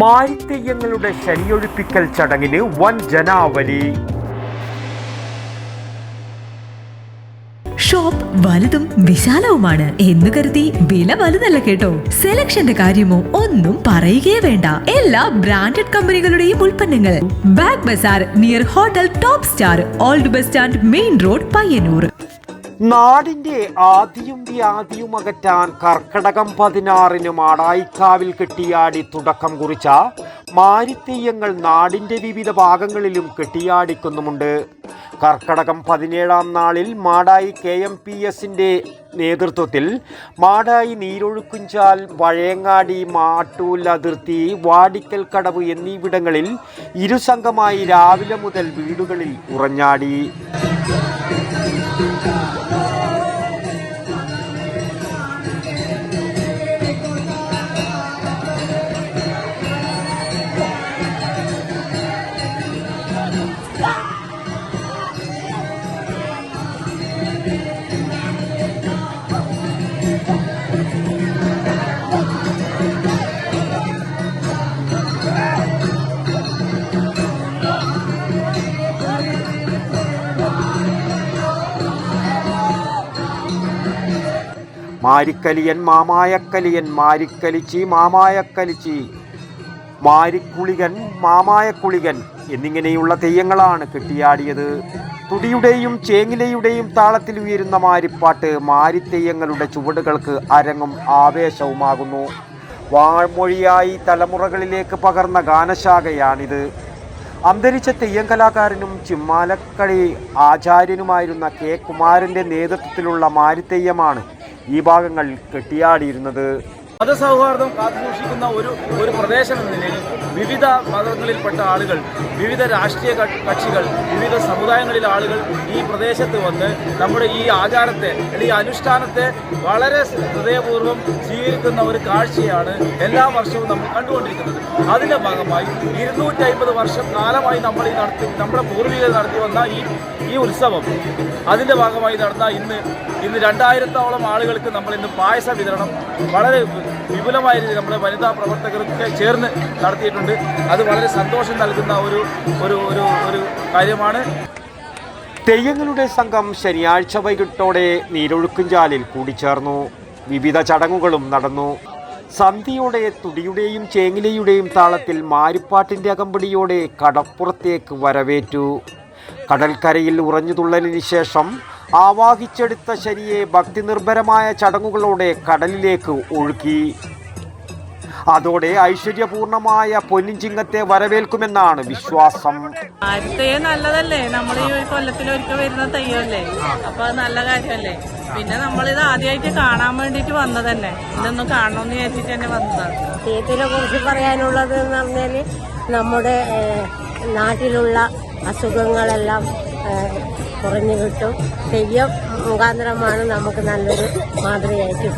മാരിത്തെയ്യങ്ങളുടെ ശനിയൊഴിപ്പിക്കൽ ചടങ്ങിന് വൻ ജനാവലി. ഷോപ്പ് വലുതും വിശാലവുമാണ് എന്ന് കരുതി വില വലുതല്ല കേട്ടോ. സെലക്ഷന്റെ കാര്യമോ ഒന്നും പറയുകയേ വേണ്ട. എല്ലാ ബ്രാൻഡഡ് കമ്പനികളുടെയും ഉൽപ്പന്നങ്ങൾ. Bag bazaar near hotel top star, old bus stand, main road, Payyanur. നാടിന്റെ ആദിയും വ്യാധിയും അകറ്റാൻ കർക്കടകം 16 മാടായിക്കാവിൽ കെട്ടിയാടി തുടക്കം കുറിച്ച മാരിത്തെയ്യങ്ങൾ നാടിന്റെ വിവിധ ഭാഗങ്ങളിലും കെട്ടിയാടിക്കുന്നുമുണ്ട്. കർക്കടകം 17 നാളിൽ മാടായി KMPSന്റെ നേതൃത്വത്തിൽ മാടായി നീരൊഴുക്കുംചാൽ, പഴയങ്ങാടി, മാട്ടൂൽ അതിർത്തി, വാടിക്കൽ കടവ് എന്നിവിടങ്ങളിൽ ഇരുസംഘമായി രാവിലെ മുതൽ വീടുകളിൽ ഉറഞ്ഞാടി. മാരിക്കലിയൻ, മാമായക്കലിയൻ, മാരിക്കലിച്ചി, മാമായക്കലിച്ചി, മാരിക്കുളികൻ, മാമായക്കുളികൻ എന്നിങ്ങനെയുള്ള തെയ്യങ്ങളാണ് കെട്ടിയാടിയത്. തുടിയുടെയും ചേങ്ങിലയുടെയും താളത്തിൽ ഉയരുന്ന മാരിപ്പാട്ട് മാരിത്തെയ്യങ്ങളുടെ ചുവടുകൾക്ക് അരങ്ങും ആവേശവുമാകുന്നു. വാമൊഴിയായി തലമുറകളിലേക്ക് പകർന്ന ഗാനശാഖയാണിത്. അന്തരിച്ച തെയ്യം കലാകാരനും ചിമ്മാലക്കളി ആചാര്യനുമായിരുന്ന K. കുമാരൻ്റെ നേതൃത്വത്തിലുള്ള മാരിത്തെയ്യമാണ് ഈ ഭാഗങ്ങൾ കെട്ടിയാടിയിരുന്നത്. മതസൗഹാർദ്ദം കാത്തുസൂക്ഷിക്കുന്ന ഒരു പ്രദേശം എന്ന നിലയിൽ വിവിധ മതങ്ങളിൽപ്പെട്ട ആളുകൾ, വിവിധ രാഷ്ട്രീയ കക്ഷികൾ, വിവിധ സമുദായങ്ങളിലെ ആളുകൾ ഈ പ്രദേശത്ത് വന്ന് നമ്മുടെ ഈ ആചാരത്തെ അല്ലെങ്കിൽ അനുഷ്ഠാനത്തെ വളരെ ഹൃദയപൂർവ്വം സ്വീകരിക്കുന്ന ഒരു കാഴ്ചയാണ് എല്ലാ വർഷവും നമ്മൾ കണ്ടുകൊണ്ടിരിക്കുന്നത്. അതിൻ്റെ ഭാഗമായി 250 വർഷം കാലമായി നമ്മുടെ പൂർവികർ നടത്തി വന്ന ഈ ഉത്സവം, അതിൻ്റെ ഭാഗമായി നടന്ന ഇന്ന് 2000-ഓളം ആളുകൾക്ക് നമ്മൾ ഇന്ന് പായസ വിതരണം വളരെ വിപുലമായ രീതിയിൽ നമ്മുടെ വനിതാ പ്രവർത്തകർക്ക് ചേർന്ന് നടത്തിയിട്ടുണ്ട്. അത് വളരെ സന്തോഷം നൽകുന്ന ഒരു കാര്യമാണ്. തെയ്യങ്ങളുടെ സംഘം ശനിയാഴ്ച വൈകിട്ടോടെ നീരൊഴുക്കുംചാലിൽ കൂടിച്ചേർന്നു. വിവിധ ചടങ്ങുകളും നടന്നു. സന്ധ്യയോടെ തുടിയുടെയും ചേങ്ങിലയുടെയും താളത്തിൽ മാരിപ്പാട്ടിൻ്റെ അകമ്പടിയോടെ കടപ്പുറത്തേക്ക് വരവേറ്റു. കടൽക്കരയിൽ ഉറഞ്ഞുതുള്ളലിന് ശേഷം ആവാഹിച്ചെടുത്ത ശനിയെ ഭക്തിനിർഭരമായ ചടങ്ങുകളോടെ കടലിലേക്ക് ഒഴുക്കി. അതോടെ ഐശ്വര്യപൂർണമായ പൊന്നിഞ്ചിങ്ങത്തെ വരവേൽക്കുമെന്നാണ് വിശ്വാസം. തെയ്യം നല്ലതല്ലേ, നമ്മൾ ഈ കൊല്ലത്തിലൊരിക്കൽ വരുന്ന തെയ്യമല്ലേ, അപ്പൊ അത് നല്ല കാര്യമല്ലേ. പിന്നെ നമ്മളിത് ആദ്യമായിട്ട് കാണാൻ വേണ്ടിട്ട് വന്നതന്നെ, ഇതൊന്നും കാണണമെന്ന് വിചാരിച്ചിട്ട് തന്നെ വന്നതാണ്. തെയ്യത്തിനെ കുറിച്ച് പറയാനുള്ളത് എന്ന് പറഞ്ഞാല് നമ്മുടെ നാട്ടിലുള്ള അസുഖങ്ങളെല്ലാം കുറഞ്ഞു കിട്ടും. തെയ്യം മുഖാന്തരമാണ് നമുക്ക് നല്ലൊരു മാതൃകയായിട്ട്.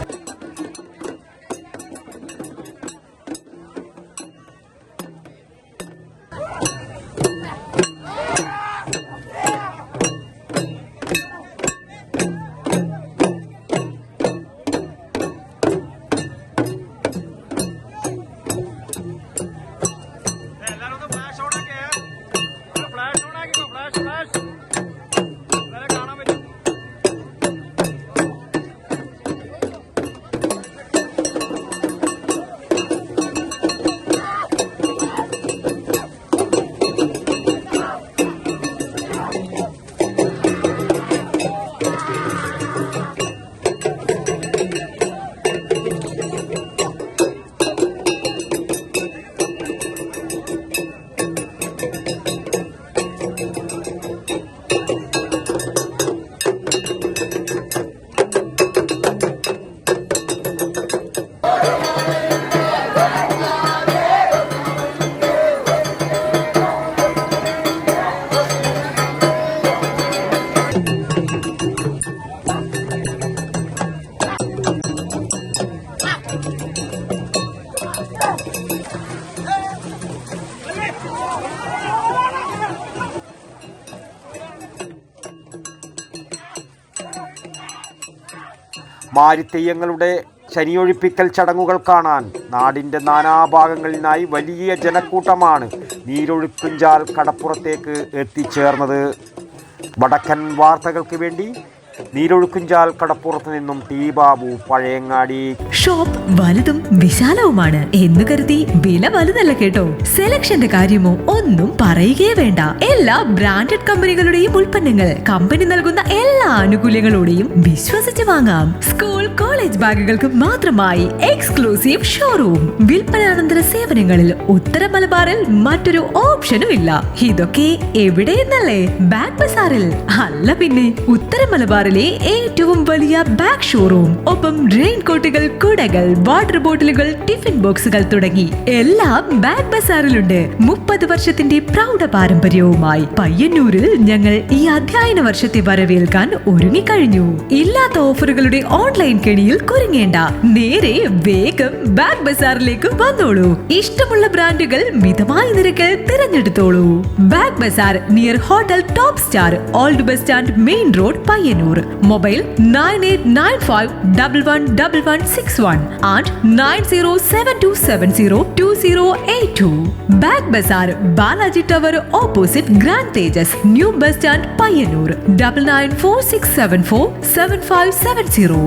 മാരിത്തെയ്യങ്ങളുടെ ശനിയൊഴിപ്പിക്കൽ ചടങ്ങുകൾ കാണാൻ നാടിൻ്റെ നാനാഭാഗങ്ങളിൽ നിന്നായി വലിയ ജനക്കൂട്ടമാണ് നീരൊഴുക്കുംചാൽ കടപ്പുറത്തേക്ക് എത്തിച്ചേർന്നത്. വടക്കൻ വാർത്തകൾക്ക് വേണ്ടി നീരൊഴുക്കുംചാൽ കടപ്പുറത്ത് നിന്നും ടി ബാബു, പഴയങ്ങാടി. ഷോപ്പ് വലുതും വിശാലവുമാണ് എന്ന് കരുതി വില വലുതല്ല കേട്ടോ. സെലക്ഷന്റെ കാര്യമോ ഒന്നും പറയുകയേ വേണ്ട. എല്ലാ ബ്രാൻഡഡ് കമ്പനികളുടെയും ഉൽപ്പന്നങ്ങൾ കമ്പനി നൽകുന്ന എല്ലാ ആനുകൂല്യങ്ങളോടെയും വിശ്വസിച്ച് വാങ്ങാം. സ്കൂൾ കോളേജ് ബാഗുകൾക്ക് മാത്രമായി എക്സ്ക്ലൂസീവ് ഷോറൂം. വിൽപ്പനാനന്തര സേവനങ്ങളിൽ ഉത്തര മലബാറിൽ മറ്റൊരു ഓപ്ഷനും ഇല്ല. ഇതൊക്കെ എവിടെയെന്നല്ലേ? ബാഗ് ബസാറിൽ. അല്ല പിന്നെ, ഉത്തര മലബാറിൽ ഏറ്റവും വലിയ ബാഗ് ഷോറൂം. ഒപ്പം റെയിൻ കോട്ടുകൾ, കുടകൾ, വാട്ടർ ബോട്ടിലുകൾ, ടിഫിൻ ബോക്സുകൾ തുടങ്ങി എല്ലാം ബാഗ് ബസാറിലുണ്ട്. 30 വർഷത്തിന്റെ പ്രൗഢ പാരമ്പര്യവുമായി പയ്യന്നൂരിൽ ഞങ്ങൾ ഈ അധ്യയന വർഷത്തെ വരവേൽക്കാൻ ഒരുങ്ങിക്കഴിഞ്ഞു. ഇല്ലാത്ത ഓഫറുകളുടെ ഓൺലൈൻ കെണിയിൽ കുരുങ്ങേണ്ട. നേരെ വേഗം ബാഗ് ബസാറിലേക്ക് വന്നോളൂ. ഇഷ്ടമുള്ള ബ്രാൻഡുകൾ മിതമായ നിരക്കിൽ തിരഞ്ഞെടുത്തോളൂ. Bag bazaar near hotel top star, old bus stand, main road, Payyanur. Mobile 9895111161 and 9072702082. Bag Bazaar, Balaji Tower opposite Grand Tejas, New Bus Stand, Payyanur. 9946747570.